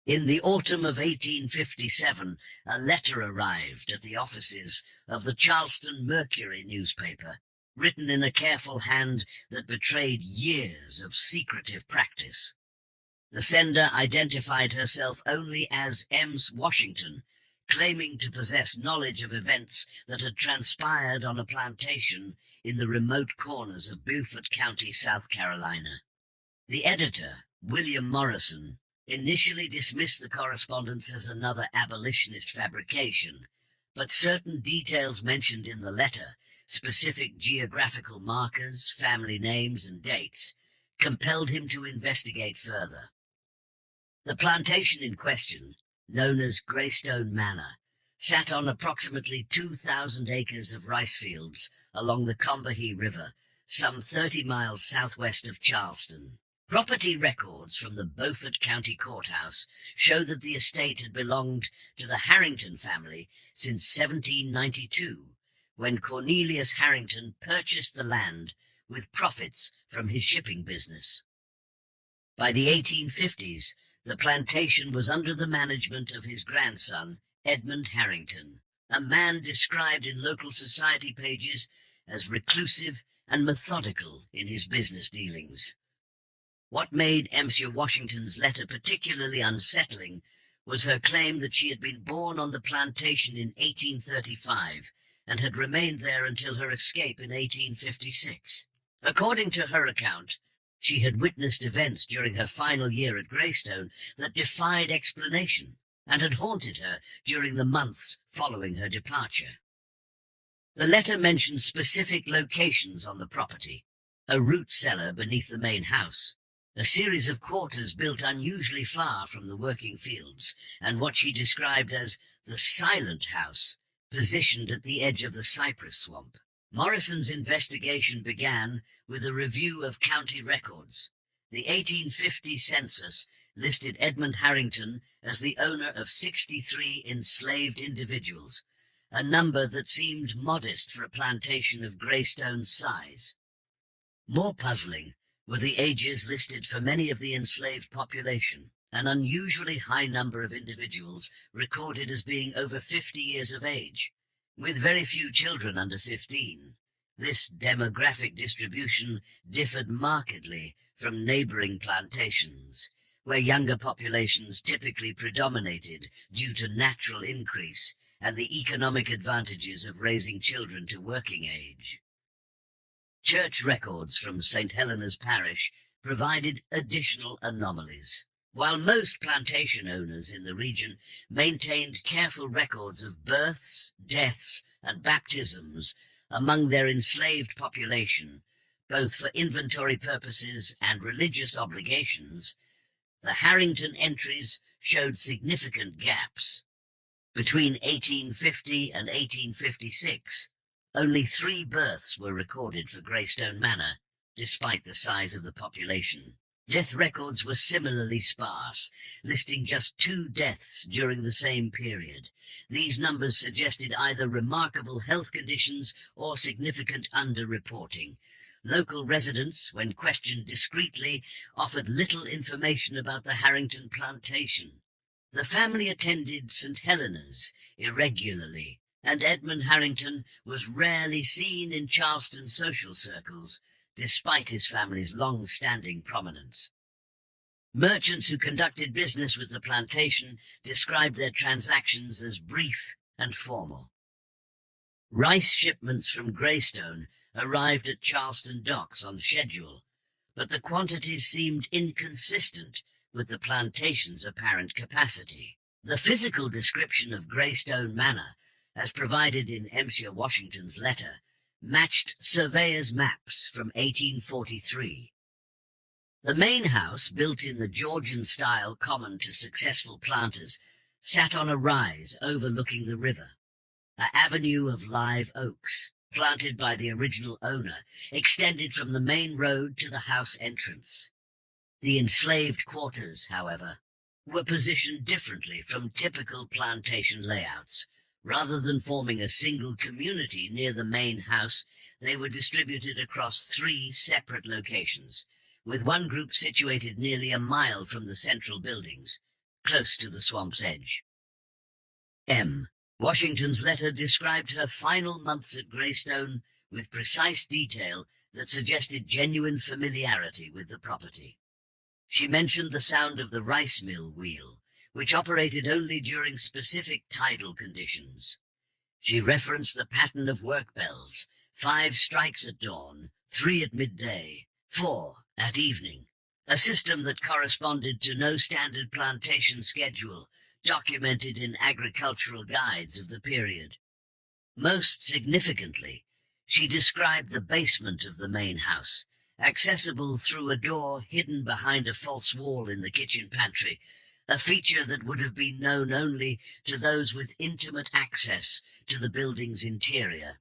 In the autumn of 1857, a letter arrived at the offices of the Charleston Mercury newspaper, written in a careful hand that betrayed years of secretive practice. The sender identified herself only as Ems Washington, claiming to possess knowledge of events that had transpired on a plantation in the remote corners of Beaufort County, South Carolina. The editor, William Morrison, initially dismissed the correspondence as another abolitionist fabrication, but certain details mentioned in the letter, specific geographical markers, family names, and dates, compelled him to investigate further. The plantation in question, known as Greystone Manor, sat on approximately 2,000 acres of rice fields along the Combahee River, some 30 miles southwest of Charleston. Property records from the Beaufort County Courthouse show that the estate had belonged to the Harrington family since 1792, when Cornelius Harrington purchased the land with profits from his shipping business. By the 1850s, the plantation was under the management of his grandson, Edmund Harrington, a man described in local society pages as reclusive and methodical in his business dealings. What made M. Washington's letter particularly unsettling was her claim that she had been born on the plantation in 1835 and had remained there until her escape in 1856. According to her account, she had witnessed events during her final year at Greystone that defied explanation and had haunted her during the months following her departure. The letter mentioned specific locations on the property: a root cellar beneath the main house, a series of quarters built unusually far from the working fields, and what she described as the silent house, positioned at the edge of the cypress swamp. Morrison's investigation began with a review of county records. The 1850 census listed Edmund Harrington as the owner of 63 enslaved individuals, a number that seemed modest for a plantation of Greystone's size. More puzzling were the ages listed for many of the enslaved population, an unusually high number of individuals recorded as being over 50 years of age, with very few children under 15. This demographic distribution differed markedly from neighboring plantations, where younger populations typically predominated due to natural increase and the economic advantages of raising children to working age. Church records from St. Helena's Parish provided additional anomalies. While most plantation owners in the region maintained careful records of births, deaths, and baptisms among their enslaved population, both for inventory purposes and religious obligations, the Harrington entries showed significant gaps. Between 1850 and 1856, only 3 births were recorded for Greystone Manor, despite the size of the population. Death records were similarly sparse, listing just 2 deaths during the same period. These numbers suggested either remarkable health conditions or significant underreporting. Local residents, when questioned discreetly, offered little information about the Harrington plantation. The family attended St. Helena's irregularly, and Edmund Harrington was rarely seen in Charleston social circles, despite his family's long-standing prominence. Merchants who conducted business with the plantation described their transactions as brief and formal. Rice shipments from Greystone arrived at Charleston docks on schedule, but the quantities seemed inconsistent with the plantation's apparent capacity. The physical description of Greystone Manor, as provided in M. Washington's letter, matched surveyors' maps from 1843. The main house, built in the Georgian style common to successful planters, sat on a rise overlooking the river. An avenue of live oaks, planted by the original owner, extended from the main road to the house entrance. The enslaved quarters, however, were positioned differently from typical plantation layouts. Rather than forming a single community near the main house, they were distributed across 3 separate locations, with one group situated nearly a mile from the central buildings. close to the swamp's edge. M. Washington's letter described her final months at Greystone with precise detail that suggested genuine familiarity with the property. She mentioned the sound of the rice mill wheel, which operated only during specific tidal conditions. She referenced the pattern of work bells, 5 strikes at dawn, 3 at midday, 4 at evening, a system that corresponded to no standard plantation schedule documented in agricultural guides of the period. Most significantly, she described the basement of the main house, accessible through a door hidden behind a false wall in the kitchen pantry, a feature that would have been known only to those with intimate access to the building's interior.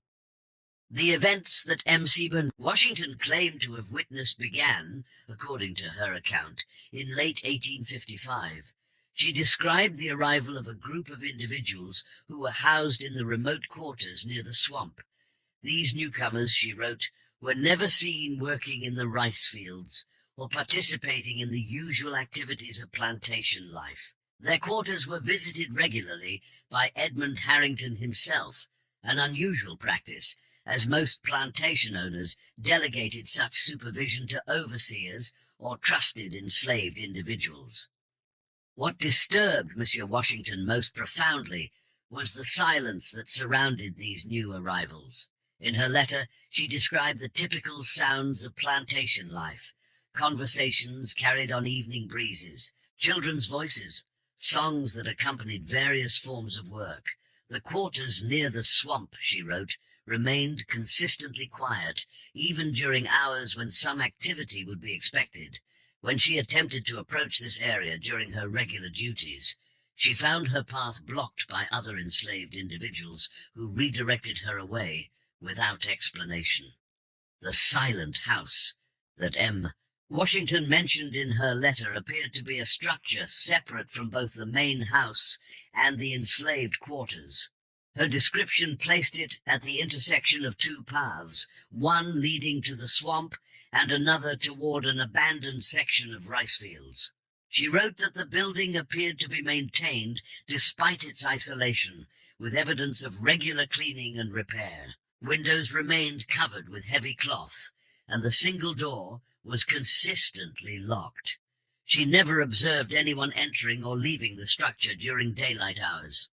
The events that M. Seaborn Washington claimed to have witnessed began, according to her account, in late 1855. She described the arrival of a group of individuals who were housed in the remote quarters near the swamp. These newcomers, she wrote, were never seen working in the rice fields or participating in the usual activities of plantation life. Their quarters were visited regularly by Edmund Harrington himself, an unusual practice, as most plantation owners delegated such supervision to overseers or trusted enslaved individuals. What disturbed Monsieur Washington most profoundly was the silence that surrounded these new arrivals. In her letter, she described the typical sounds of plantation life, conversations carried on evening breezes, children's voices, songs that accompanied various forms of work. The quarters near the swamp, she wrote, remained consistently quiet, even during hours when some activity would be expected. When she attempted to approach this area during her regular duties, she found her path blocked by other enslaved individuals who redirected her away without explanation. The silent house that M. Washington mentioned in her letter appeared to be a structure separate from both the main house and the enslaved quarters. Her description placed it at the intersection of 2 paths, one leading to the swamp and another toward an abandoned section of rice fields. She wrote that the building appeared to be maintained despite its isolation, with evidence of regular cleaning and repair. Windows remained covered with heavy cloth, and the single door was consistently locked. She never observed anyone entering or leaving the structure during daylight hours.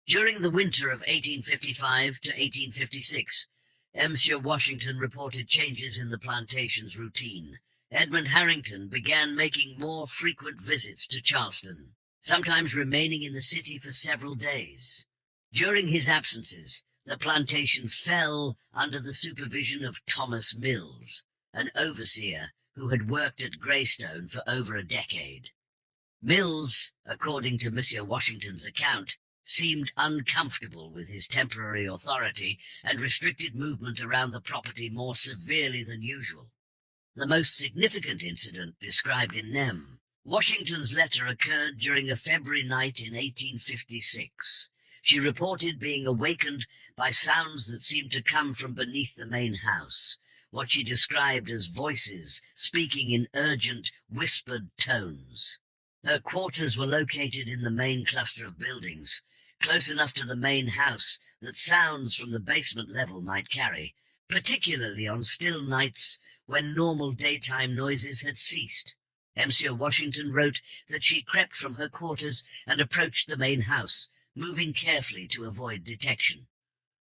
During the winter of 1855 to 1856, Monsieur Washington reported changes in the plantation's routine. Edmund Harrington began making more frequent visits to Charleston, sometimes remaining in the city for several days. During his absences, the plantation fell under the supervision of Thomas Mills, an overseer who had worked at Greystone for over a decade. Mills, according to Monsieur Washington's account, seemed uncomfortable with his temporary authority and restricted movement around the property more severely than usual. The most significant incident described in Nem. Washington's letter occurred during a February night in 1856. She reported being awakened by sounds that seemed to come from beneath the main house, what she described as voices speaking in urgent, whispered tones. Her quarters were located in the main cluster of buildings, close enough to the main house that sounds from the basement level might carry, particularly on still nights when normal daytime noises had ceased. Monsieur Washington wrote that she crept from her quarters and approached the main house, moving carefully to avoid detection.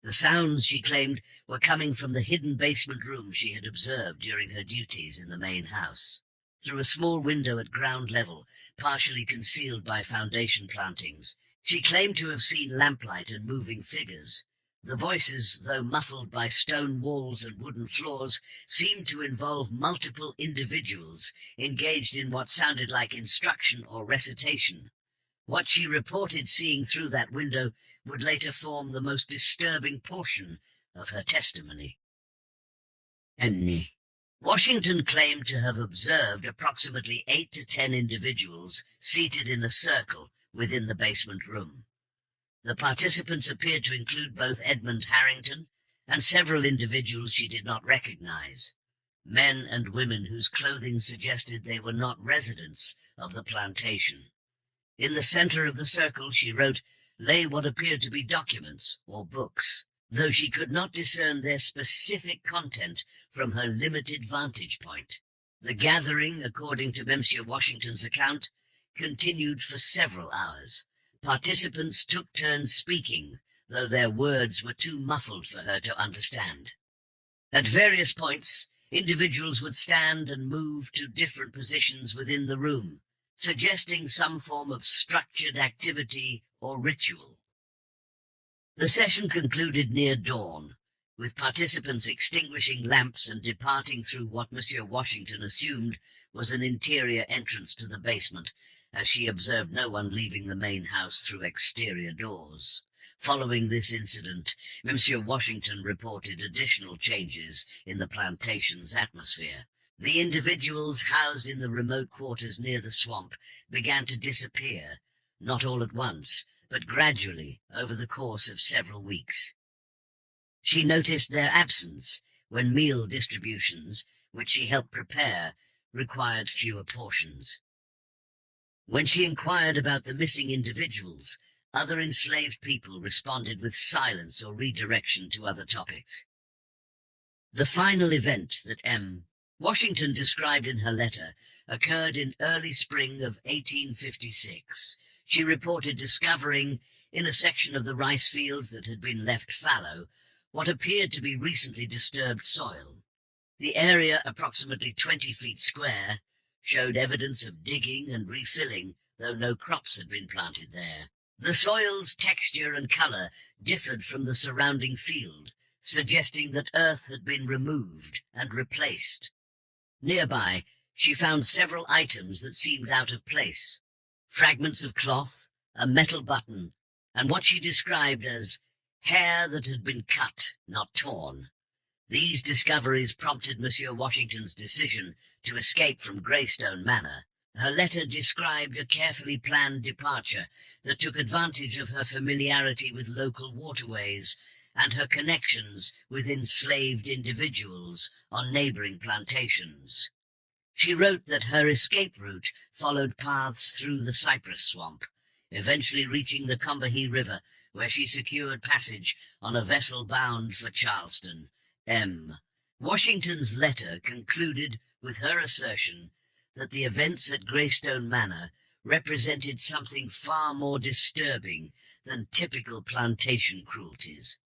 The sounds, she claimed, were coming from the hidden basement room she had observed during her duties in the main house. Through a small window at ground level, partially concealed by foundation plantings, she claimed to have seen lamplight and moving figures. The voices, though muffled by stone walls and wooden floors, seemed to involve multiple individuals engaged in what sounded like instruction or recitation. What she reported seeing through that window would later form the most disturbing portion of her testimony. Washington claimed to have observed approximately 8 to 10 individuals seated in a circle within the basement room. The participants appeared to include both Edmund Harrington and several individuals she did not recognize, men and women whose clothing suggested they were not residents of the plantation. In the center of the circle, she wrote, lay what appeared to be documents or books, though she could not discern their specific content from her limited vantage point. The gathering, according to Monsieur Washington's account, continued for several hours. Participants took turns speaking, though their words were too muffled for her to understand. At various points, individuals would stand and move to different positions within the room, suggesting some form of structured activity or ritual. The session concluded near dawn, with participants extinguishing lamps and departing through what Monsieur Washington assumed was an interior entrance to the basement, as she observed no one leaving the main house through exterior doors. Following this incident, Monsieur Washington reported additional changes in the plantation's atmosphere. The individuals housed in the remote quarters near the swamp began to disappear, not all at once, but gradually over the course of several weeks. She noticed their absence when meal distributions, which she helped prepare, required fewer portions. When she inquired about the missing individuals, other enslaved people responded with silence or redirection to other topics. The final event that M. Washington described in her letter occurred in early spring of 1856. She reported discovering, in a section of the rice fields that had been left fallow, what appeared to be recently disturbed soil. The area, approximately 20 feet square, showed evidence of digging and refilling, though no crops had been planted there. The soil's texture and colour differed from the surrounding field, suggesting that earth had been removed and replaced. Nearby, she found several items that seemed out of place: fragments of cloth, a metal button, and what she described as hair that had been cut, not torn. These discoveries prompted Monsieur Washington's decision to escape from Greystone Manor. Her letter described a carefully planned departure that took advantage of her familiarity with local waterways and her connections with enslaved individuals on neighboring plantations. She wrote that her escape route followed paths through the cypress swamp, eventually reaching the Combahee River, where she secured passage on a vessel bound for Charleston. M. Washington's letter concluded with her assertion that the events at Greystone Manor represented something far more disturbing than typical plantation cruelties.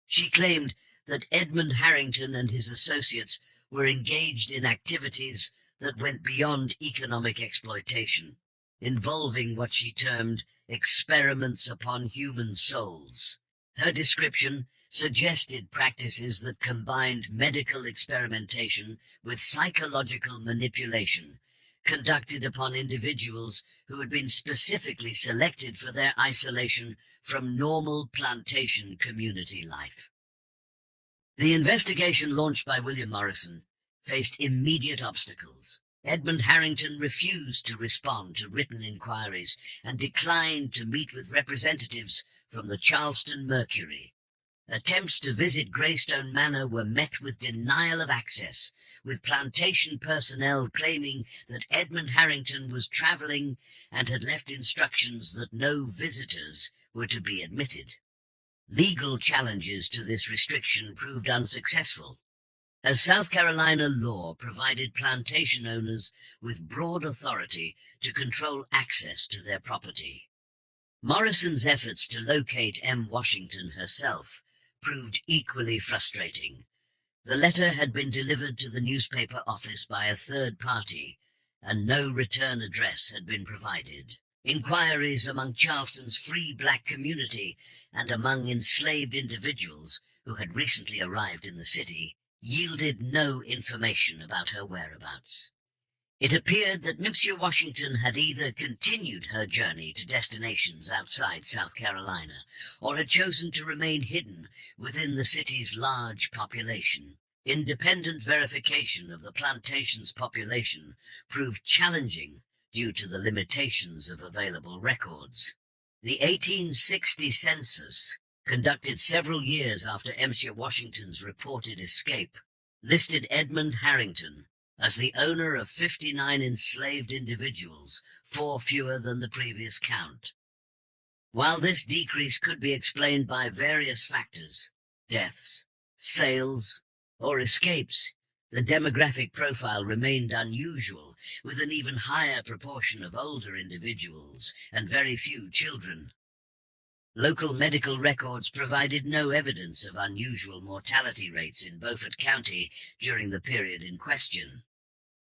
She claimed that Edmund Harrington and his associates were engaged in activities that went beyond economic exploitation, involving what she termed experiments upon human souls. Her description suggested practices that combined medical experimentation with psychological manipulation, conducted upon individuals who had been specifically selected for their isolation from normal plantation community life. The investigation launched by William Morrison faced immediate obstacles. Edmund Harrington refused to respond to written inquiries and declined to meet with representatives from the Charleston Mercury. Attempts to visit Greystone Manor were met with denial of access, with plantation personnel claiming that Edmund Harrington was traveling and had left instructions that no visitors were to be admitted. Legal challenges to this restriction proved unsuccessful, as South Carolina law provided plantation owners with broad authority to control access to their property. Morrison's efforts to locate M. Washington herself proved equally frustrating. The letter had been delivered to the newspaper office by a third party, and no return address had been provided. Inquiries among Charleston's free black community and among enslaved individuals who had recently arrived in the city yielded no information about her whereabouts. It appeared that Monsieur Washington had either continued her journey to destinations outside South Carolina, or had chosen to remain hidden within the city's large population. Independent verification of the plantation's population proved challenging due to the limitations of available records. The 1860 census, conducted several years after Monsieur Washington's reported escape, listed Edmund Harrington, as the owner of 59 enslaved individuals, 4 fewer than the previous count. While this decrease could be explained by various factors, deaths, sales, or escapes, the demographic profile remained unusual, with an even higher proportion of older individuals and very few children. Local medical records provided no evidence of unusual mortality rates in Beaufort County during the period in question.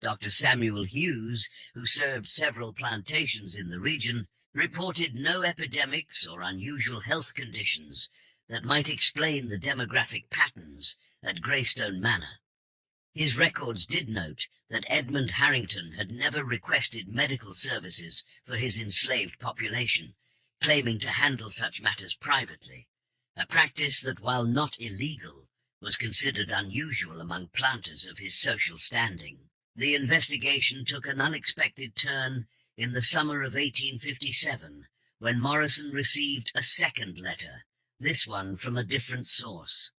Dr. Samuel Hughes, who served several plantations in the region, reported no epidemics or unusual health conditions that might explain the demographic patterns at Greystone Manor. His records did note that Edmund Harrington had never requested medical services for his enslaved population, claiming to handle such matters privately, a practice that, while not illegal, was considered unusual among planters of his social standing. The investigation took an unexpected turn in the summer of 1857, when Morrison received a second letter, this one from a different source.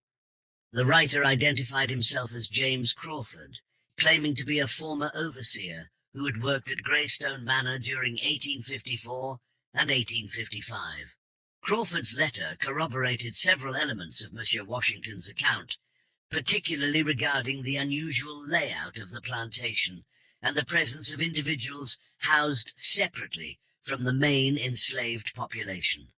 The writer identified himself as James Crawford, claiming to be a former overseer who had worked at Greystone Manor during 1854 and 1855. Crawford's letter corroborated several elements of Monsieur Washington's account, particularly regarding the unusual layout of the plantation and the presence of individuals housed separately from the main enslaved population.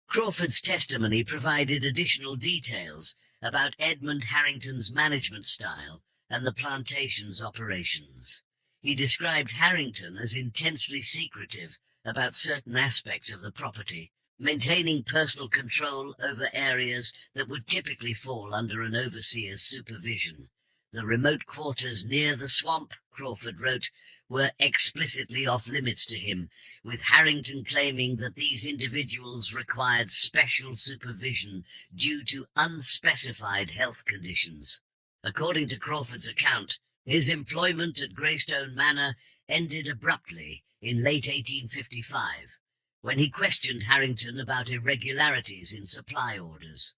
Crawford's testimony provided additional details about Edmund Harrington's management style and the plantation's operations. He described Harrington as intensely secretive about certain aspects of the property, maintaining personal control over areas that would typically fall under an overseer's supervision. The remote quarters near the swamp, Crawford wrote, were explicitly off-limits to him, with Harrington claiming that these individuals required special supervision due to unspecified health conditions. According to Crawford's account, his employment at Greystone Manor ended abruptly in late 1855, when he questioned Harrington about irregularities in supply orders.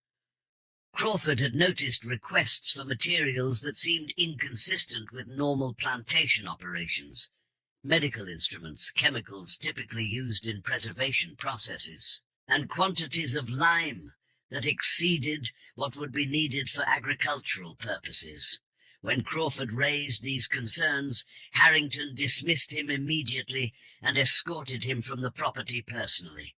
Crawford had noticed requests for materials that seemed inconsistent with normal plantation operations, medical instruments, chemicals typically used in preservation processes, and quantities of lime that exceeded what would be needed for agricultural purposes. When Crawford raised these concerns, Harrington dismissed him immediately and escorted him from the property personally.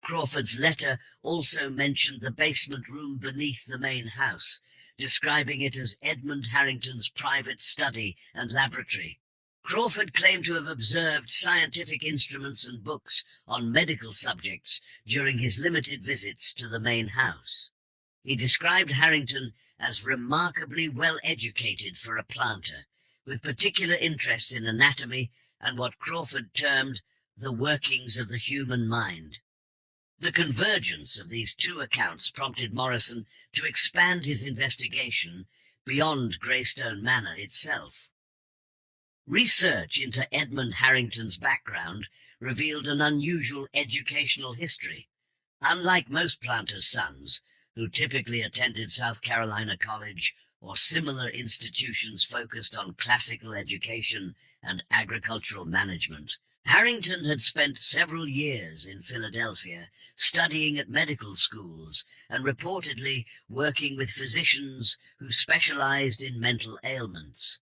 Crawford's letter also mentioned the basement room beneath the main house, describing it as Edmund Harrington's private study and laboratory. Crawford claimed to have observed scientific instruments and books on medical subjects during his limited visits to the main house. He described Harrington as remarkably well educated for a planter, with particular interest in anatomy and what Crawford termed the workings of the human mind. The convergence of these two accounts prompted Morrison to expand his investigation beyond Greystone Manor itself. Research into Edmund Harrington's background revealed an unusual educational history. Unlike most planters' sons, who typically attended South Carolina College or similar institutions focused on classical education and agricultural management, Harrington had spent several years in Philadelphia studying at medical schools and reportedly working with physicians who specialized in mental ailments.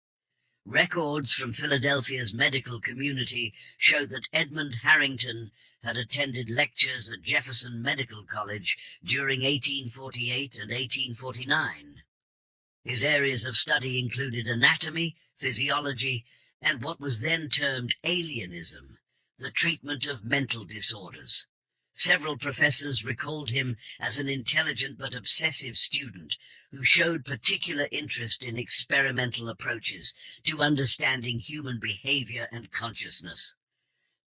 Records from Philadelphia's medical community show that Edmund Harrington had attended lectures at Jefferson Medical College during 1848 and 1849. His areas of study included anatomy, physiology, and what was then termed alienism, the treatment of mental disorders. Several professors recalled him as an intelligent but obsessive student who showed particular interest in experimental approaches to understanding human behavior and consciousness.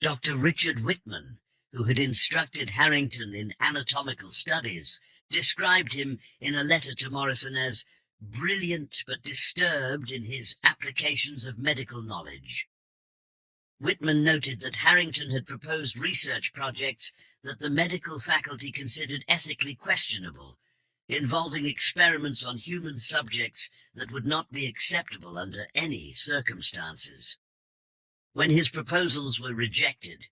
Dr. Richard Whitman, who had instructed Harrington in anatomical studies, described him in a letter to Morrison as brilliant but disturbed in his applications of medical knowledge. Whitman noted that Harrington had proposed research projects that the medical faculty considered ethically questionable, involving experiments on human subjects that would not be acceptable under any circumstances. When his proposals were rejected,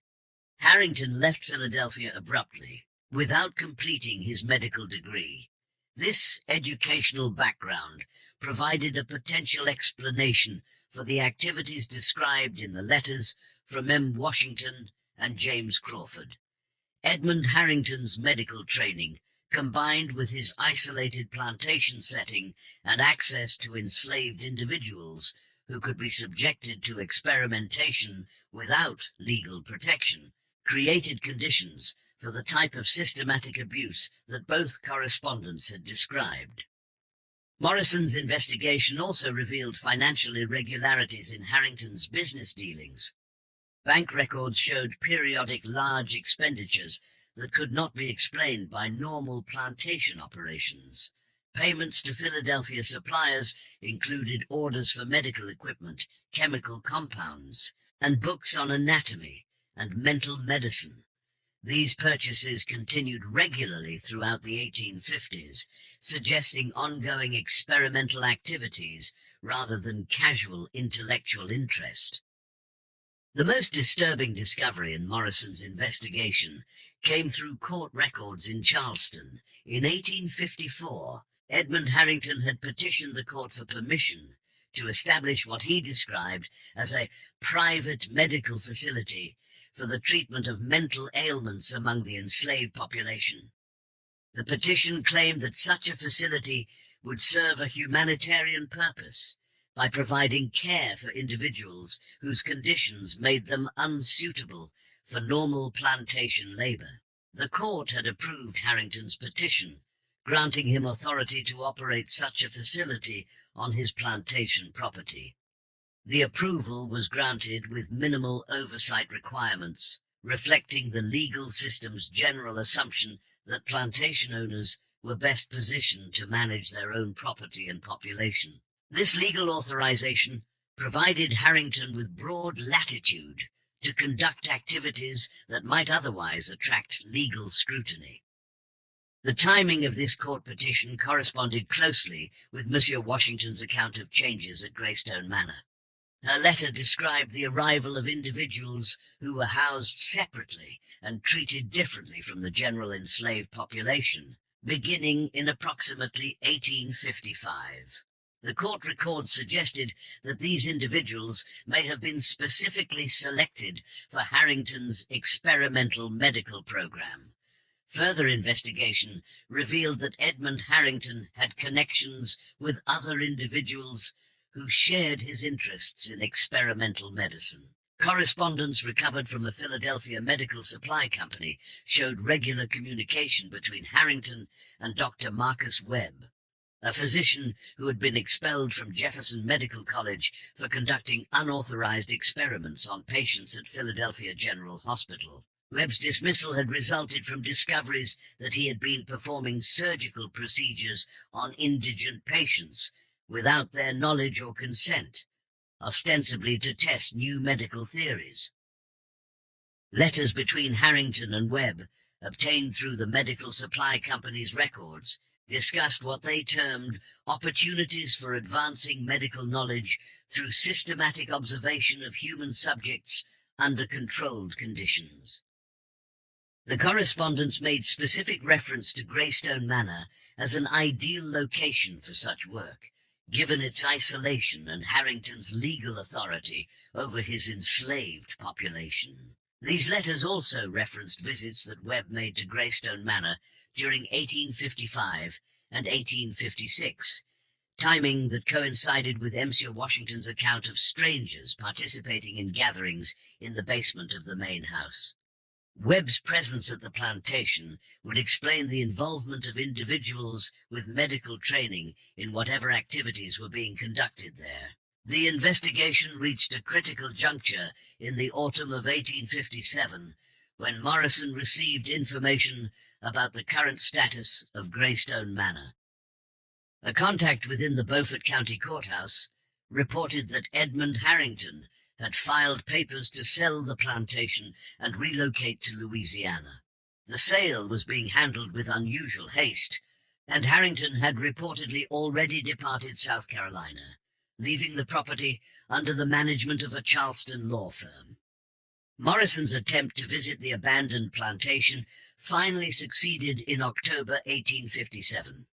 Harrington left Philadelphia abruptly, without completing his medical degree. This educational background provided a potential explanation for the activities described in the letters from M. Washington and James Crawford. Edmund Harrington's medical training, combined with his isolated plantation setting and access to enslaved individuals who could be subjected to experimentation without legal protection, created conditions for the type of systematic abuse that both correspondents had described. Morrison's investigation also revealed financial irregularities in Harrington's business dealings. Bank records showed periodic large expenditures that could not be explained by normal plantation operations. Payments to Philadelphia suppliers included orders for medical equipment, chemical compounds, and books on anatomy and mental medicine. These purchases continued regularly throughout the 1850s, suggesting ongoing experimental activities rather than casual intellectual interest. The most disturbing discovery in Morrison's investigation came through court records in Charleston. In 1854, Edmund Harrington had petitioned the court for permission to establish what he described as a private medical facility for the treatment of mental ailments among the enslaved population. The petition claimed that such a facility would serve a humanitarian purpose by providing care for individuals whose conditions made them unsuitable for normal plantation labor. The court had approved Harrington's petition, granting him authority to operate such a facility on his plantation property. The approval was granted with minimal oversight requirements, reflecting the legal system's general assumption that plantation owners were best positioned to manage their own property and population. This legal authorization provided Harrington with broad latitude to conduct activities that might otherwise attract legal scrutiny. The timing of this court petition corresponded closely with Monsieur Washington's account of changes at Greystone Manor. Her letter described the arrival of individuals who were housed separately and treated differently from the general enslaved population, beginning in approximately 1855. The court records suggested that these individuals may have been specifically selected for Harrington's experimental medical program. Further investigation revealed that Edmund Harrington had connections with other individuals who shared his interests in experimental medicine. Correspondence recovered from a Philadelphia medical supply company showed regular communication between Harrington and Dr. Marcus Webb, a physician who had been expelled from Jefferson Medical College for conducting unauthorized experiments on patients at Philadelphia General Hospital. Webb's dismissal had resulted from discoveries that he had been performing surgical procedures on indigent patients without their knowledge or consent, ostensibly to test new medical theories. Letters between Harrington and Webb, obtained through the medical supply company's records, discussed what they termed opportunities for advancing medical knowledge through systematic observation of human subjects under controlled conditions. The correspondence made specific reference to Greystone Manor as an ideal location for such work, given its isolation and Harrington's legal authority over his enslaved population. These letters also referenced visits that Webb made to Greystone Manor during 1855 and 1856, timing that coincided with Monsieur Washington's account of strangers participating in gatherings in the basement of the main house. Webb's presence at the plantation would explain the involvement of individuals with medical training in whatever activities were being conducted there. The investigation reached a critical juncture in the autumn of 1857, when Morrison received information about the current status of Greystone Manor. A contact within the Beaufort County Courthouse reported that Edmund Harrington had filed papers to sell the plantation and relocate to Louisiana. The sale was being handled with unusual haste, and Harrington had reportedly already departed South Carolina, leaving the property under the management of a Charleston law firm. Morrison's attempt to visit the abandoned plantation finally succeeded in October 1857.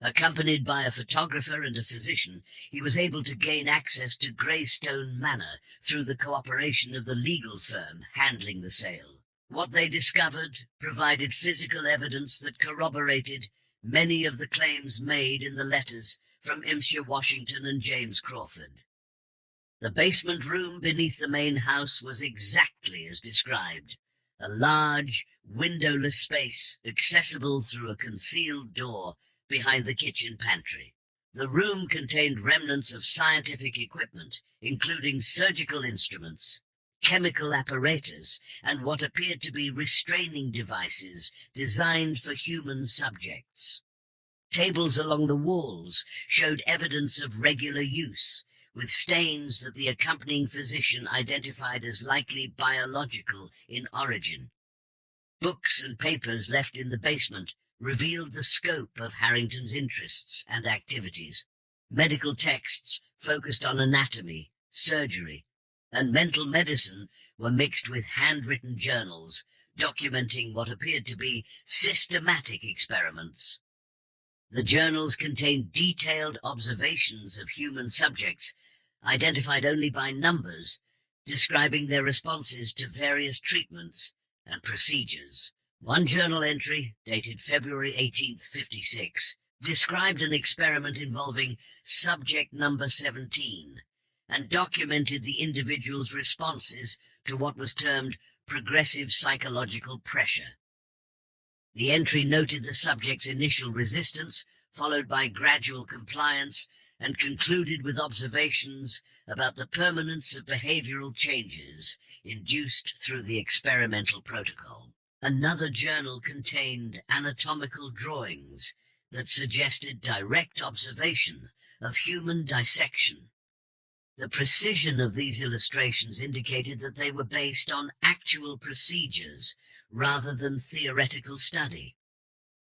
Accompanied by a photographer and a physician, he was able to gain access to Greystone Manor through the cooperation of the legal firm handling the sale. What they discovered provided physical evidence that corroborated many of the claims made in the letters from M. Washington and James Crawford. The basement room beneath the main house was exactly as described, a large, windowless space accessible through a concealed door behind the kitchen pantry. The room contained remnants of scientific equipment, including surgical instruments, chemical apparatus, and what appeared to be restraining devices designed for human subjects. Tables along the walls showed evidence of regular use, with stains that the accompanying physician identified as likely biological in origin. Books and papers left in the basement revealed the scope of Harrington's interests and activities. Medical texts focused on anatomy, surgery, and mental medicine were mixed with handwritten journals documenting what appeared to be systematic experiments. The journals contained detailed observations of human subjects, identified only by numbers, describing their responses to various treatments and procedures. One journal entry, dated February 18th, 56, described an experiment involving subject number 17 and documented the individual's responses to what was termed progressive psychological pressure. The entry noted the subject's initial resistance, followed by gradual compliance, and concluded with observations about the permanence of behavioral changes induced through the experimental protocol. Another journal contained anatomical drawings that suggested direct observation of human dissection. The precision of these illustrations indicated that they were based on actual procedures rather than theoretical study.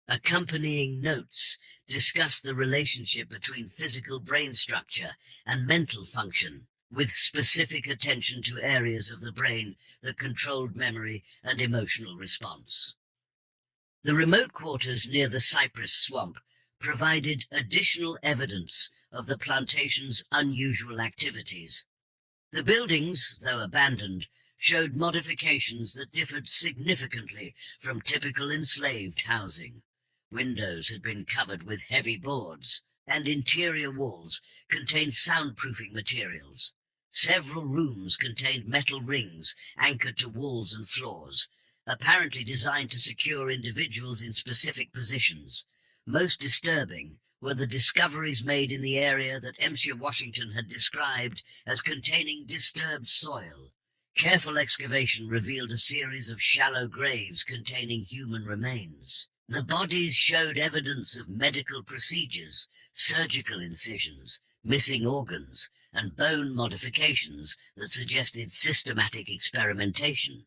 Accompanying notes discussed the relationship between physical brain structure and mental function, with specific attention to areas of the brain that controlled memory and emotional response. The remote quarters near the cypress swamp provided additional evidence of the plantation's unusual activities. The buildings, though abandoned, showed modifications that differed significantly from typical enslaved housing. Windows had been covered with heavy boards, and interior walls contained soundproofing materials. Several rooms contained metal rings anchored to walls and floors, apparently designed to secure individuals in specific positions. Most disturbing were the discoveries made in the area that M. Washington had described as containing disturbed soil. Careful excavation revealed a series of shallow graves containing human remains. The bodies showed evidence of medical procedures, surgical incisions, missing organs, and bone modifications that suggested systematic experimentation.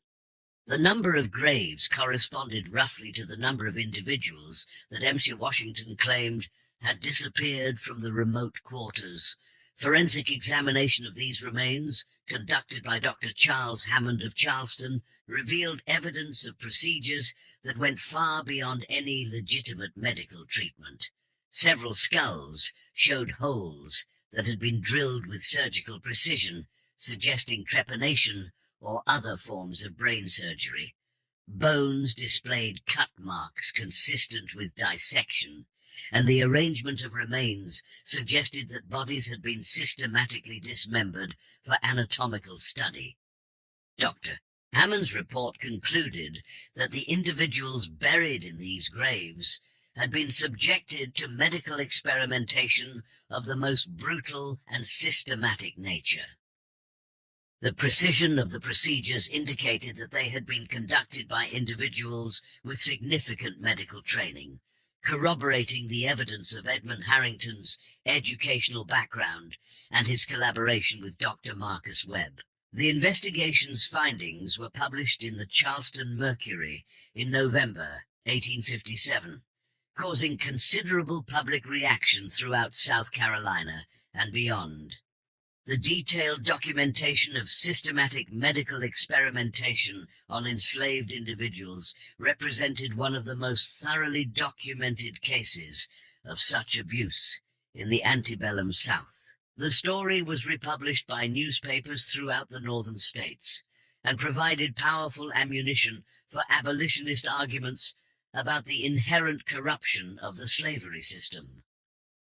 The number of graves corresponded roughly to the number of individuals that M. Washington claimed had disappeared from the remote quarters. Forensic examination of these remains, conducted by Dr. Charles Hammond of Charleston, revealed evidence of procedures that went far beyond any legitimate medical treatment. Several skulls showed holes that had been drilled with surgical precision, suggesting trepanation or other forms of brain surgery. Bones displayed cut marks consistent with dissection, and the arrangement of remains suggested that bodies had been systematically dismembered for anatomical study. Dr. Hammond's report concluded that the individuals buried in these graves had been subjected to medical experimentation of the most brutal and systematic nature. The precision of the procedures indicated that they had been conducted by individuals with significant medical training, corroborating the evidence of Edmund Harrington's educational background and his collaboration with Dr. Marcus Webb. The investigation's findings were published in the Charleston Mercury in November 1857, causing considerable public reaction throughout South Carolina and beyond. The detailed documentation of systematic medical experimentation on enslaved individuals represented one of the most thoroughly documented cases of such abuse in the antebellum South. The story was republished by newspapers throughout the northern states and provided powerful ammunition for abolitionist arguments about the inherent corruption of the slavery system.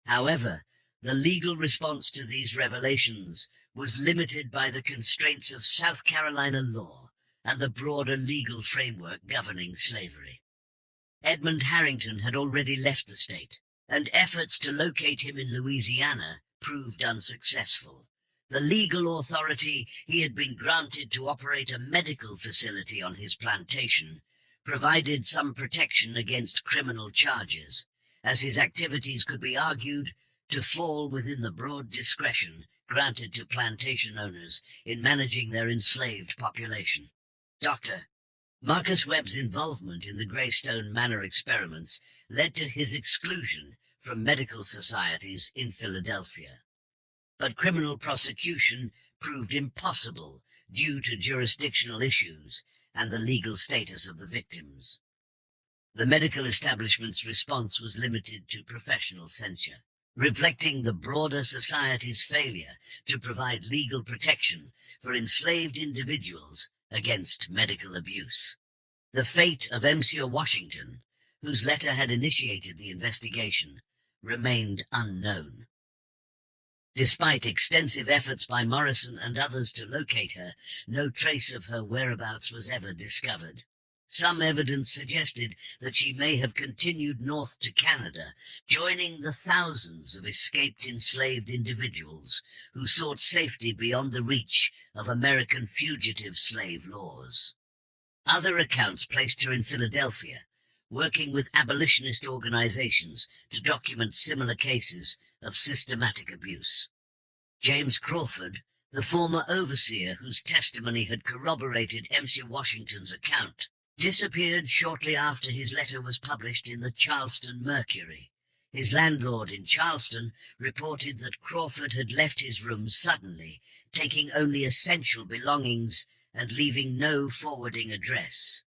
However, the legal response to these revelations was limited by the constraints of South Carolina law and the broader legal framework governing slavery. Edmund Harrington had already left the state, and efforts to locate him in Louisiana proved unsuccessful. The legal authority he had been granted to operate a medical facility on his plantation provided some protection against criminal charges, as his activities could be argued to fall within the broad discretion granted to plantation owners in managing their enslaved population. Dr. Marcus Webb's involvement in the Greystone Manor experiments led to his exclusion from medical societies in Philadelphia. But criminal prosecution proved impossible due to jurisdictional issues and the legal status of the victims. The medical establishment's response was limited to professional censure, reflecting the broader society's failure to provide legal protection for enslaved individuals against medical abuse. The fate of Monsieur Washington, whose letter had initiated the investigation, remained unknown. Despite extensive efforts by Morrison and others to locate her, no trace of her whereabouts was ever discovered. Some evidence suggested that she may have continued north to Canada, joining the thousands of escaped enslaved individuals who sought safety beyond the reach of American fugitive slave laws. Other accounts placed her in Philadelphia, working with abolitionist organizations to document similar cases of systematic abuse. James Crawford, the former overseer whose testimony had corroborated MC Washington's account, disappeared shortly after his letter was published in the Charleston Mercury. His landlord in Charleston reported that Crawford had left his room suddenly, taking only essential belongings and leaving no forwarding address.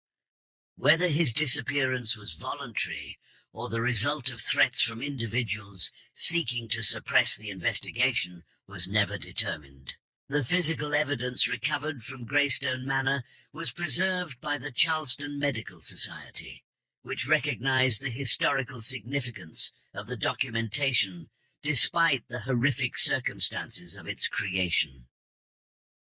Whether his disappearance was voluntary or the result of threats from individuals seeking to suppress the investigation was never determined. The physical evidence recovered from Greystone Manor was preserved by the Charleston Medical Society, which recognized the historical significance of the documentation despite the horrific circumstances of its creation.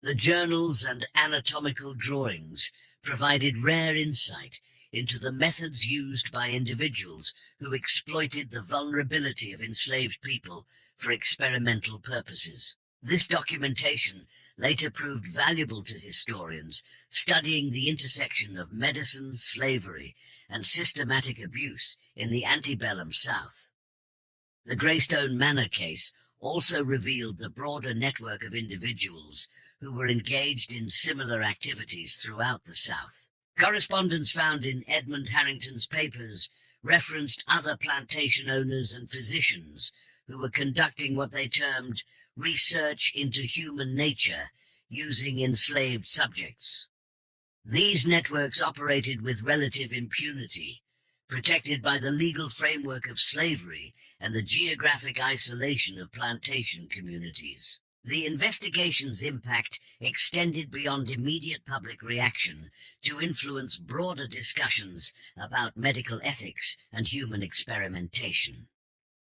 The journals and anatomical drawings provided rare insight into the methods used by individuals who exploited the vulnerability of enslaved people for experimental purposes. This documentation later proved valuable to historians studying the intersection of medicine, slavery, and systematic abuse in the antebellum South. The Greystone Manor case also revealed the broader network of individuals who were engaged in similar activities throughout the South. Correspondence found in Edmund Harrington's papers referenced other plantation owners and physicians who were conducting what they termed research into human nature using enslaved subjects. These networks operated with relative impunity, protected by the legal framework of slavery and the geographic isolation of plantation communities. The investigation's impact extended beyond immediate public reaction to influence broader discussions about medical ethics and human experimentation.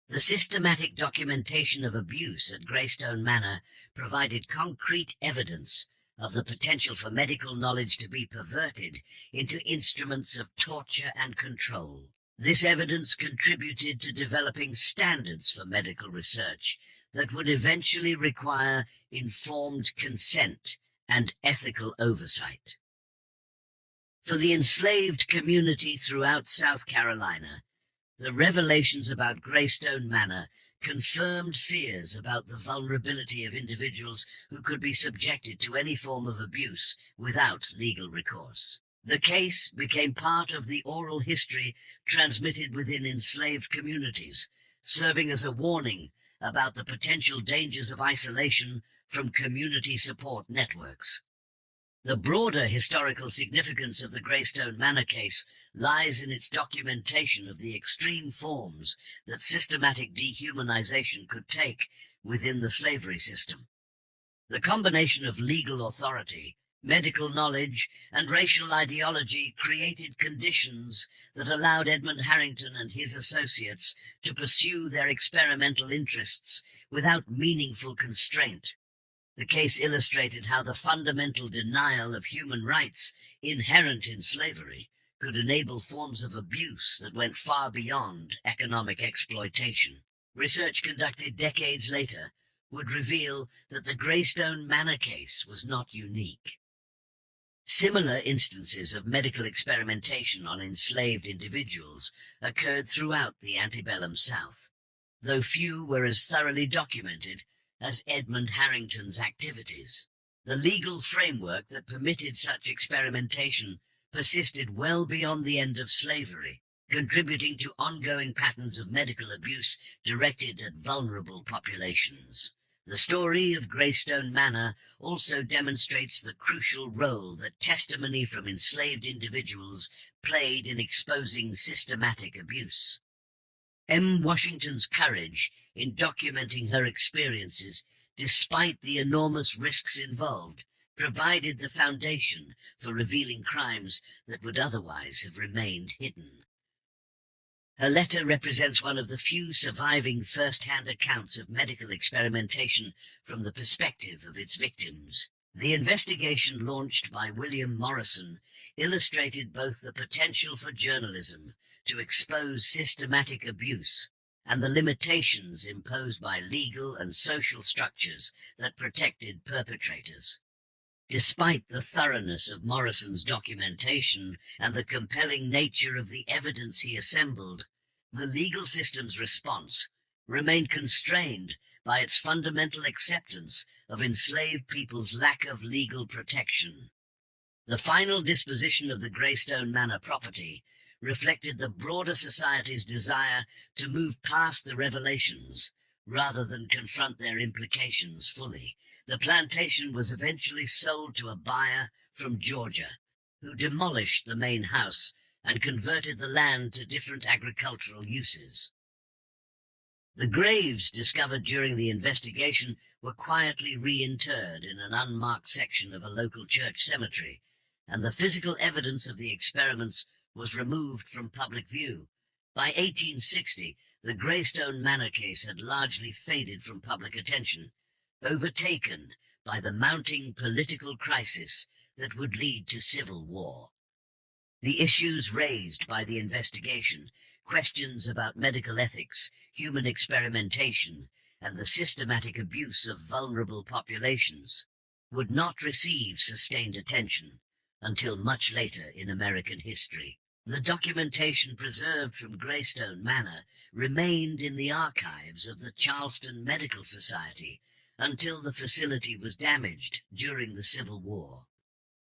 The systematic documentation of abuse at Greystone Manor provided concrete evidence of the potential for medical knowledge to be perverted into instruments of torture and control. This evidence contributed to developing standards for medical research that would eventually require informed consent and ethical oversight. For the enslaved community throughout South Carolina, the revelations about Greystone Manor confirmed fears about the vulnerability of individuals who could be subjected to any form of abuse without legal recourse. The case became part of the oral history transmitted within enslaved communities, serving as a warning about the potential dangers of isolation from community support networks. The broader historical significance of the Greystone Manor case lies in its documentation of the extreme forms that systematic dehumanization could take within the slavery system. The combination of legal authority, medical knowledge, and racial ideology created conditions that allowed Edmund Harrington and his associates to pursue their experimental interests without meaningful constraint. The case illustrated how the fundamental denial of human rights inherent in slavery could enable forms of abuse that went far beyond economic exploitation. Research conducted decades later would reveal that the Greystone Manor case was not unique. Similar instances of medical experimentation on enslaved individuals occurred throughout the antebellum South, though few were as thoroughly documented as Edmund Harrington's activities. The legal framework that permitted such experimentation persisted well beyond the end of slavery, contributing to ongoing patterns of medical abuse directed at vulnerable populations. The story of Greystone Manor also demonstrates the crucial role that testimony from enslaved individuals played in exposing systematic abuse. M. Washington's courage in documenting her experiences, despite the enormous risks involved, provided the foundation for revealing crimes that would otherwise have remained hidden. Her letter represents one of the few surviving first-hand accounts of medical experimentation from the perspective of its victims. The investigation launched by William Morrison illustrated both the potential for journalism to expose systematic abuse and the limitations imposed by legal and social structures that protected perpetrators. Despite the thoroughness of Morrison's documentation and the compelling nature of the evidence he assembled, the legal system's response remained constrained by its fundamental acceptance of enslaved people's lack of legal protection. The final disposition of the Greystone Manor property reflected the broader society's desire to move past the revelations rather than confront their implications fully. The plantation was eventually sold to a buyer from Georgia, who demolished the main house and converted the land to different agricultural uses. The graves discovered during the investigation were quietly reinterred in an unmarked section of a local church cemetery, and the physical evidence of the experiments was removed from public view. By 1860, the Greystone Manor case had largely faded from public attention, overtaken by the mounting political crisis that would lead to civil war. The issues raised by the investigation, questions about medical ethics, human experimentation, and the systematic abuse of vulnerable populations, would not receive sustained attention until much later in American history. The documentation preserved from Greystone Manor remained in the archives of the Charleston Medical Society until the facility was damaged during the Civil War.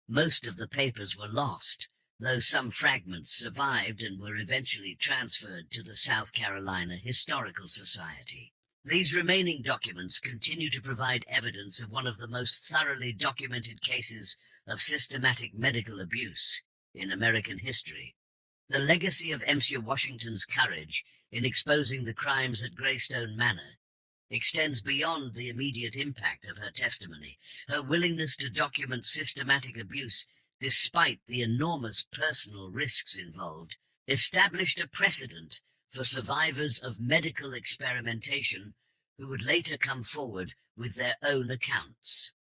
Most of the papers were lost, though some fragments survived and were eventually transferred to the South Carolina Historical Society. These remaining documents continue to provide evidence of one of the most thoroughly documented cases of systematic medical abuse in American history. The legacy of M.C. Washington's courage in exposing the crimes at Greystone Manor extends beyond the immediate impact of her testimony. Her willingness to document systematic abuse, despite the enormous personal risks involved, established a precedent for survivors of medical experimentation who would later come forward with their own accounts.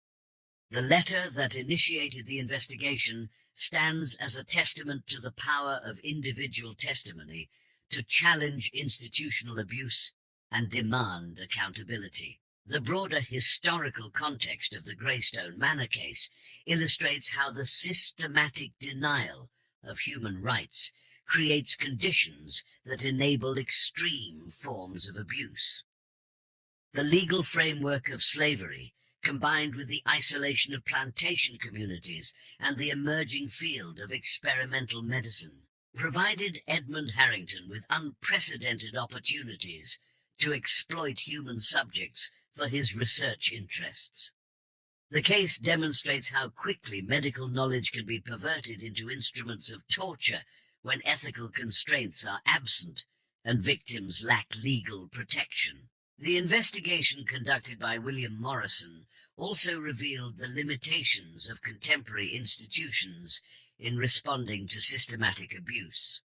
The letter that initiated the investigation stands as a testament to the power of individual testimony to challenge institutional abuse and demand accountability. The broader historical context of the Greystone Manor case illustrates how the systematic denial of human rights creates conditions that enable extreme forms of abuse. The legal framework of slavery combined with the isolation of plantation communities and the emerging field of experimental medicine, provided Edmund Harrington with unprecedented opportunities to exploit human subjects for his research interests. The case demonstrates how quickly medical knowledge can be perverted into instruments of torture when ethical constraints are absent and victims lack legal protection. The investigation conducted by William Morrison also revealed the limitations of contemporary institutions in responding to systematic abuse.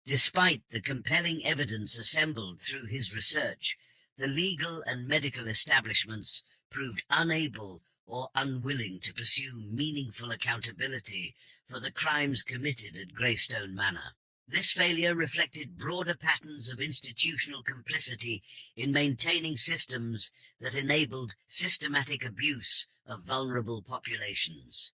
Despite the compelling evidence assembled through his research, the legal and medical establishments proved unable or unwilling to pursue meaningful accountability for the crimes committed at Greystone Manor. This failure reflected broader patterns of institutional complicity in maintaining systems that enabled systematic abuse of vulnerable populations.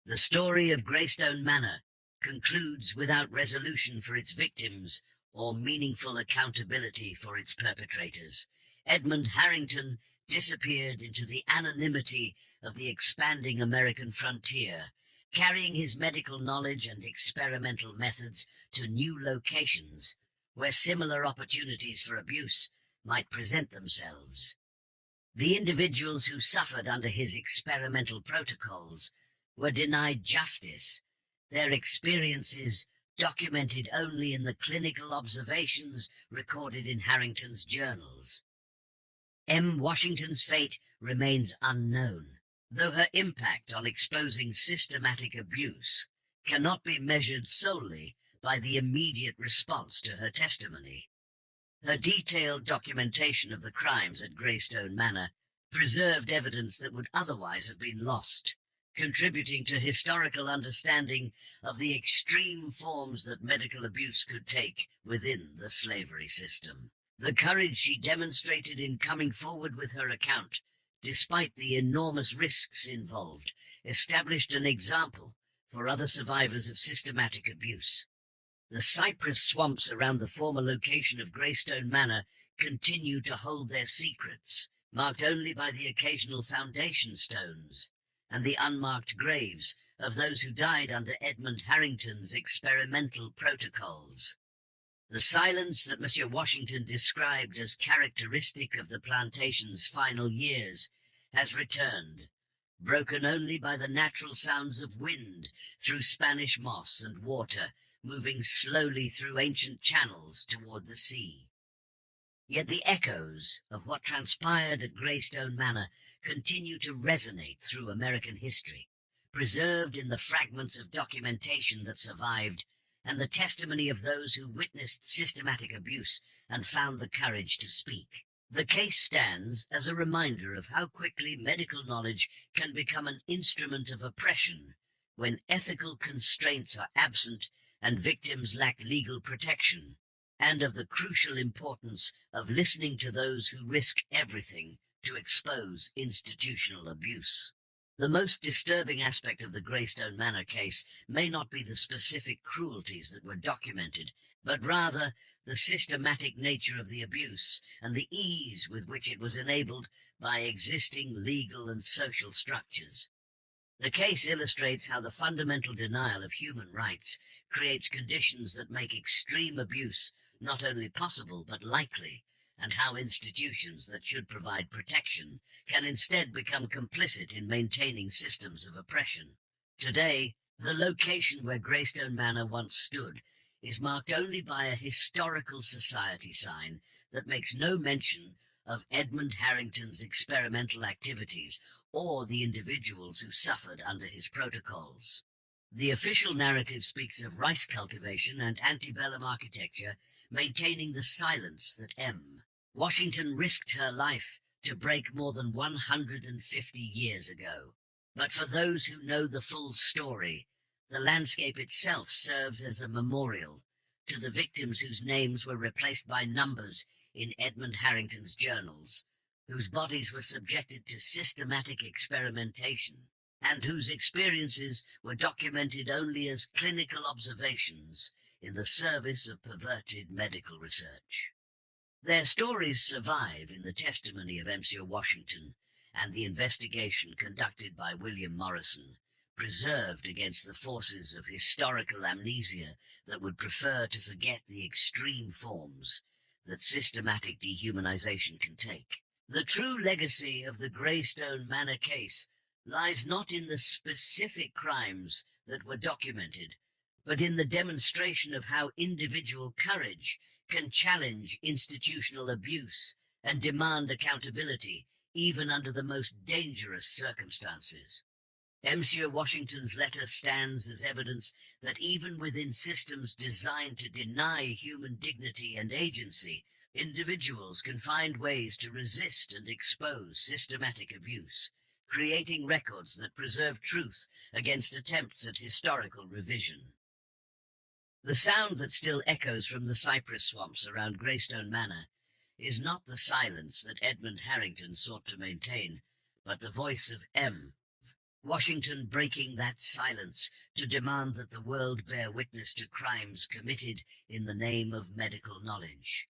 The story of Greystone Manor concludes without resolution for its victims or meaningful accountability for its perpetrators. Edmund Harrington disappeared into the anonymity of the expanding American frontier, carrying his medical knowledge and experimental methods to new locations where similar opportunities for abuse might present themselves. The individuals who suffered under his experimental protocols were denied justice, their experiences documented only in the clinical observations recorded in Harrington's journals. M. Washington's fate remains unknown, though her impact on exposing systematic abuse cannot be measured solely by the immediate response to her testimony. Her detailed documentation of the crimes at Greystone Manor preserved evidence that would otherwise have been lost, contributing to historical understanding of the extreme forms that medical abuse could take within the slavery system. The courage she demonstrated in coming forward with her account, despite the enormous risks involved, established an example for other survivors of systematic abuse. The cypress swamps around the former location of Greystone Manor continue to hold their secrets, marked only by the occasional foundation stones and the unmarked graves of those who died under Edmund Harrington's experimental protocols. The silence that Monsieur Washington described as characteristic of the plantation's final years has returned, broken only by the natural sounds of wind through Spanish moss and water moving slowly through ancient channels toward the sea. Yet the echoes of what transpired at Greystone Manor continue to resonate through American history, preserved in the fragments of documentation that survived and the testimony of those who witnessed systematic abuse and found the courage to speak. The case stands as a reminder of how quickly medical knowledge can become an instrument of oppression when ethical constraints are absent and victims lack legal protection, and of the crucial importance of listening to those who risk everything to expose institutional abuse. The most disturbing aspect of the Greystone Manor case may not be the specific cruelties that were documented, but rather the systematic nature of the abuse and the ease with which it was enabled by existing legal and social structures. The case illustrates how the fundamental denial of human rights creates conditions that make extreme abuse not only possible but likely, and how institutions that should provide protection can instead become complicit in maintaining systems of oppression. Today, the location where Greystone Manor once stood is marked only by a historical society sign that makes no mention of Edmund Harrington's experimental activities or the individuals who suffered under his protocols. The official narrative speaks of rice cultivation and antebellum architecture maintaining the silence that M. Washington risked her life to break more than 150 years ago. But for those who know the full story, the landscape itself serves as a memorial to the victims whose names were replaced by numbers in Edmund Harrington's journals, whose bodies were subjected to systematic experimentation, and whose experiences were documented only as clinical observations in the service of perverted medical research. Their stories survive in the testimony of Monsieur Washington and the investigation conducted by William Morrison, preserved against the forces of historical amnesia that would prefer to forget the extreme forms that systematic dehumanization can take. The true legacy of the Greystone Manor case lies not in the specific crimes that were documented, but in the demonstration of how individual courage can challenge institutional abuse and demand accountability, even under the most dangerous circumstances. Monsieur Washington's letter stands as evidence that even within systems designed to deny human dignity and agency, individuals can find ways to resist and expose systematic abuse, creating records that preserve truth against attempts at historical revision. The sound that still echoes from the cypress swamps around Greystone Manor is not the silence that Edmund Harrington sought to maintain, but the voice of Washington breaking that silence to demand that the world bear witness to crimes committed in the name of medical knowledge.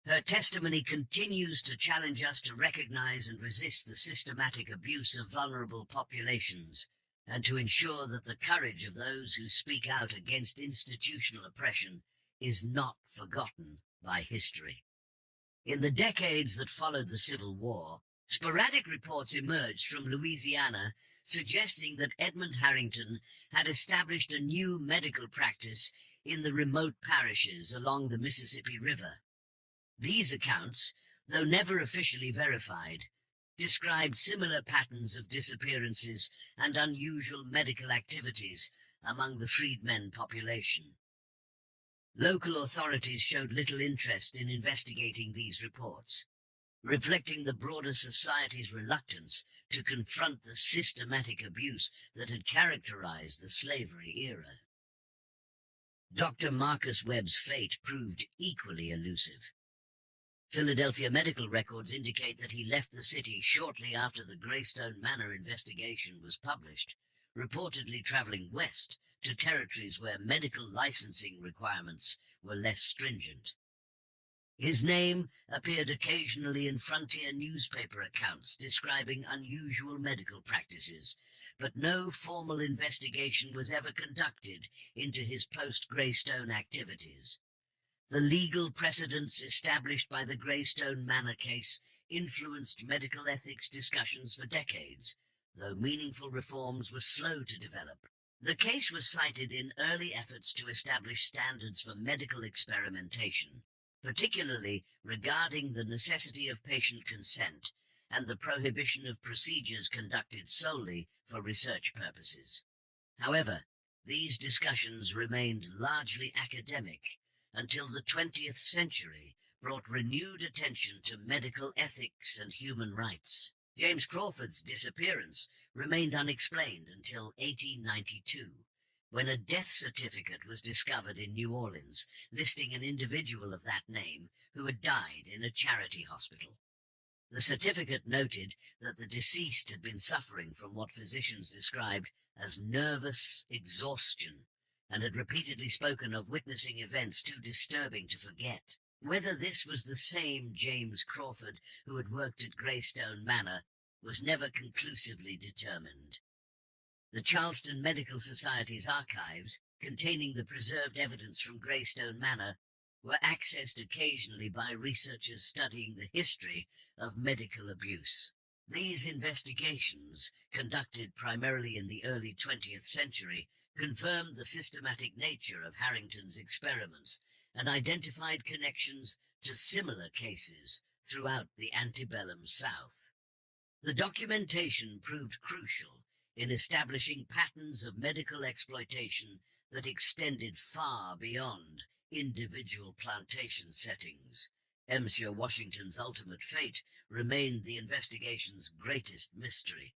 Her testimony continues to challenge us to recognize and resist the systematic abuse of vulnerable populations, and to ensure that the courage of those who speak out against institutional oppression is not forgotten by history. In the decades that followed the Civil War, sporadic reports emerged from Louisiana suggesting that Edmund Harrington had established a new medical practice in the remote parishes along the Mississippi River. These accounts, though never officially verified, described similar patterns of disappearances and unusual medical activities among the freedmen population. Local authorities showed little interest in investigating these reports, reflecting the broader society's reluctance to confront the systematic abuse that had characterized the slavery era. Dr. Marcus Webb's fate proved equally elusive. Philadelphia medical records indicate that he left the city shortly after the Greystone Manor investigation was published, reportedly traveling west to territories where medical licensing requirements were less stringent. His name appeared occasionally in frontier newspaper accounts describing unusual medical practices, but no formal investigation was ever conducted into his post-Greystone activities. The legal precedents established by the Greystone Manor case influenced medical ethics discussions for decades, though meaningful reforms were slow to develop. The case was cited in early efforts to establish standards for medical experimentation, particularly regarding the necessity of patient consent and the prohibition of procedures conducted solely for research purposes. However, these discussions remained largely academic until the 20th century brought renewed attention to medical ethics and human rights. James Crawford's disappearance remained unexplained until 1892, when a death certificate was discovered in New Orleans, listing an individual of that name who had died in a charity hospital. The certificate noted that the deceased had been suffering from what physicians described as nervous exhaustion, and had repeatedly spoken of witnessing events too disturbing to forget. Whether this was the same James Crawford who had worked at Greystone Manor was never conclusively determined. The Charleston Medical Society's archives, containing the preserved evidence from Greystone Manor, were accessed occasionally by researchers studying the history of medical abuse. These investigations, conducted primarily in the early 20th century, confirmed the systematic nature of Harrington's experiments and identified connections to similar cases throughout the antebellum South. The documentation proved crucial in establishing patterns of medical exploitation that extended far beyond individual plantation settings. Monsieur Washington's ultimate fate remained the investigation's greatest mystery.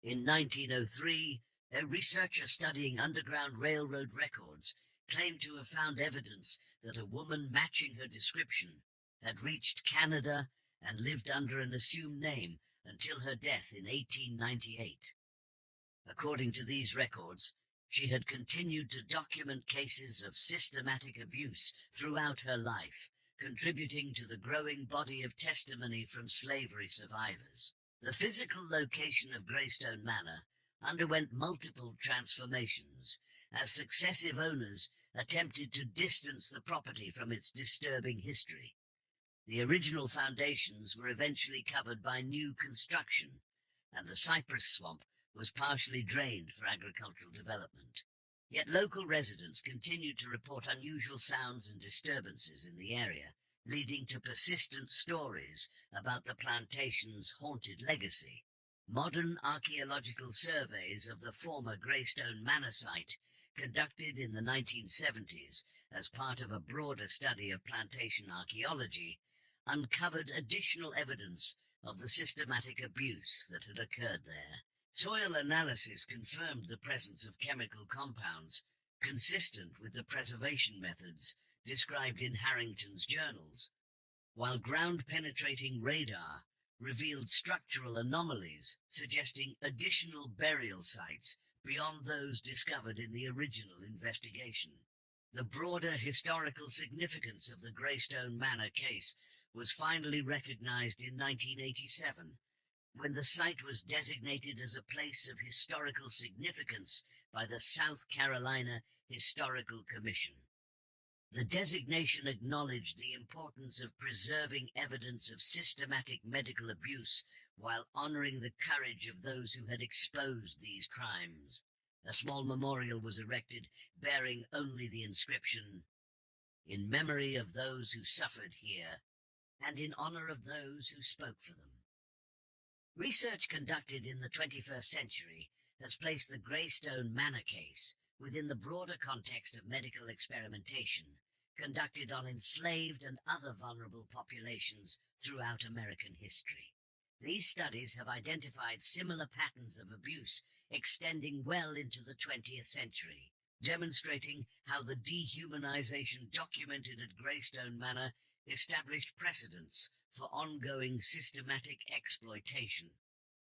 In 1903, a researcher studying Underground Railroad records claimed to have found evidence that a woman matching her description had reached Canada and lived under an assumed name until her death in 1898. According to these records, she had continued to document cases of systematic abuse throughout her life, contributing to the growing body of testimony from slavery survivors. The physical location of Greystone Manor underwent multiple transformations as successive owners attempted to distance the property from its disturbing history. The original foundations were eventually covered by new construction, and the cypress swamp was partially drained for agricultural development. Yet local residents continued to report unusual sounds and disturbances in the area, leading to persistent stories about the plantation's haunted legacy. Modern archaeological surveys of the former Greystone Manor site, conducted in the 1970s as part of a broader study of plantation archaeology, uncovered additional evidence of the systematic abuse that had occurred there. Soil analysis confirmed the presence of chemical compounds consistent with the preservation methods described in Harrington's journals, while ground-penetrating radar revealed structural anomalies suggesting additional burial sites beyond those discovered in the original investigation. The broader historical significance of the Greystone Manor case was finally recognized in 1987, when the site was designated as a place of historical significance by the South Carolina Historical Commission. The designation acknowledged the importance of preserving evidence of systematic medical abuse while honoring the courage of those who had exposed these crimes. A small memorial was erected bearing only the inscription, "In memory of those who suffered here, and in honor of those who spoke for them." Research conducted in the 21st century has placed the Greystone Manor case within the broader context of medical experimentation conducted on enslaved and other vulnerable populations throughout American history. These studies have identified similar patterns of abuse extending well into the 20th century, demonstrating how the dehumanization documented at Greystone Manor established precedents for ongoing systematic exploitation.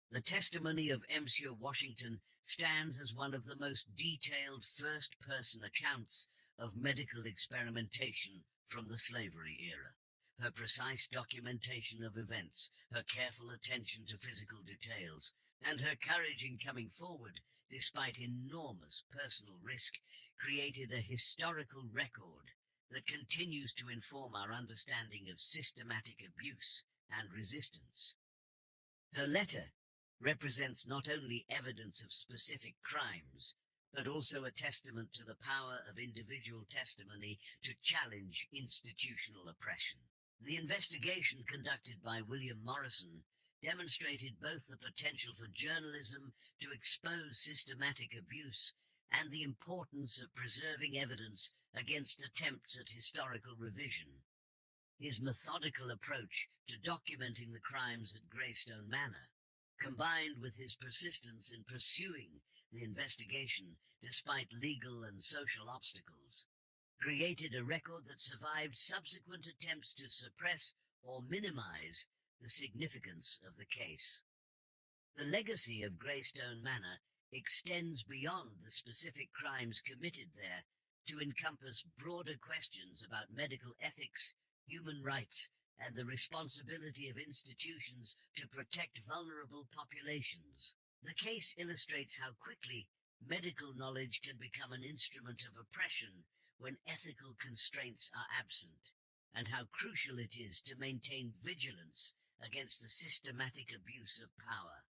The testimony of Monsieur Washington stands as one of the most detailed first-person accounts of medical experimentation from the slavery era. Her precise documentation of events, her careful attention to physical details, and her courage in coming forward despite enormous personal risk created a historical record that continues to inform our understanding of systematic abuse and resistance. Her letter represents not only evidence of specific crimes, but also a testament to the power of individual testimony to challenge institutional oppression. The investigation conducted by William Morrison demonstrated both the potential for journalism to expose systematic abuse and the importance of preserving evidence against attempts at historical revision. His methodical approach to documenting the crimes at Greystone Manor, combined with his persistence in pursuing the investigation despite legal and social obstacles, created a record that survived subsequent attempts to suppress or minimize the significance of the case. The legacy of Greystone Manor extends beyond the specific crimes committed there to encompass broader questions about medical ethics, human rights, and the responsibility of institutions to protect vulnerable populations. The case illustrates how quickly medical knowledge can become an instrument of oppression when ethical constraints are absent, and how crucial it is to maintain vigilance against the systematic abuse of power.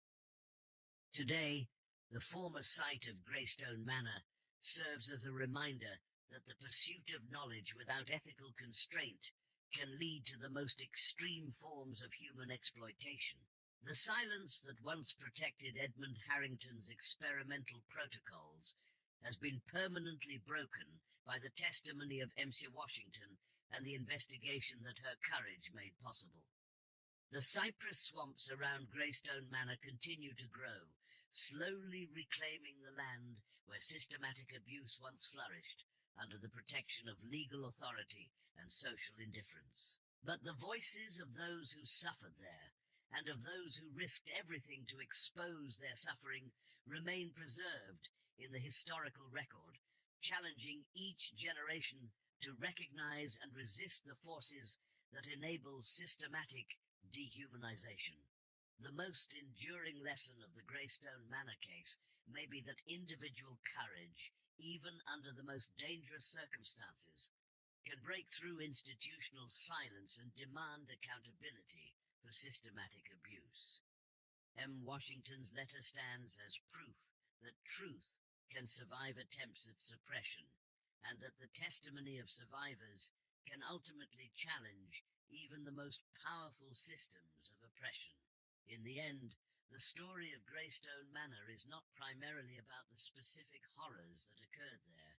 Today, the former site of Greystone Manor serves as a reminder that the pursuit of knowledge without ethical constraint can lead to the most extreme forms of human exploitation. The silence that once protected Edmund Harrington's experimental protocols has been permanently broken by the testimony of Monsieur Washington and the investigation that her courage made possible. The cypress swamps around Greystone Manor continue to grow, slowly reclaiming the land where systematic abuse once flourished under the protection of legal authority and social indifference. But the voices of those who suffered there, and of those who risked everything to expose their suffering, remain preserved in the historical record, challenging each generation to recognize and resist the forces that enable systematic dehumanization. The most enduring lesson of the Greystone Manor case may be that individual courage, even under the most dangerous circumstances, can break through institutional silence and demand accountability for systematic abuse. M. Washington's letter stands as proof that truth can survive attempts at suppression, and that the testimony of survivors can ultimately challenge even the most powerful systems of oppression. In the end, the story of Greystone Manor is not primarily about the specific horrors that occurred there,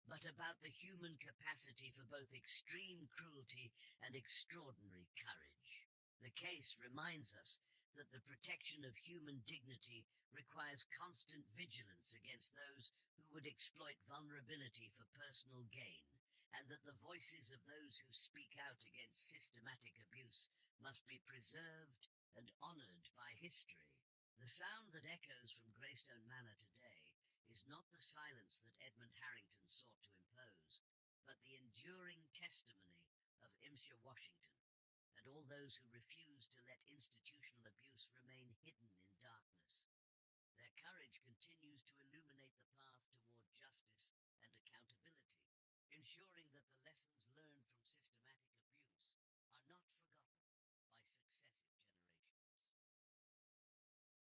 but about the human capacity for both extreme cruelty and extraordinary courage. The case reminds us that the protection of human dignity requires constant vigilance against those who would exploit vulnerability for personal gain, and that the voices of those who speak out against systematic abuse must be preserved and honoured by history. The sound that echoes from Greystone Manor today is not the silence that Edmund Harrington sought to impose, but the enduring testimony of M.C. Washington, and all those who refuse to let institutional abuse remain hidden in darkness. Their courage continues to illuminate the path toward justice and accountability, ensuring that the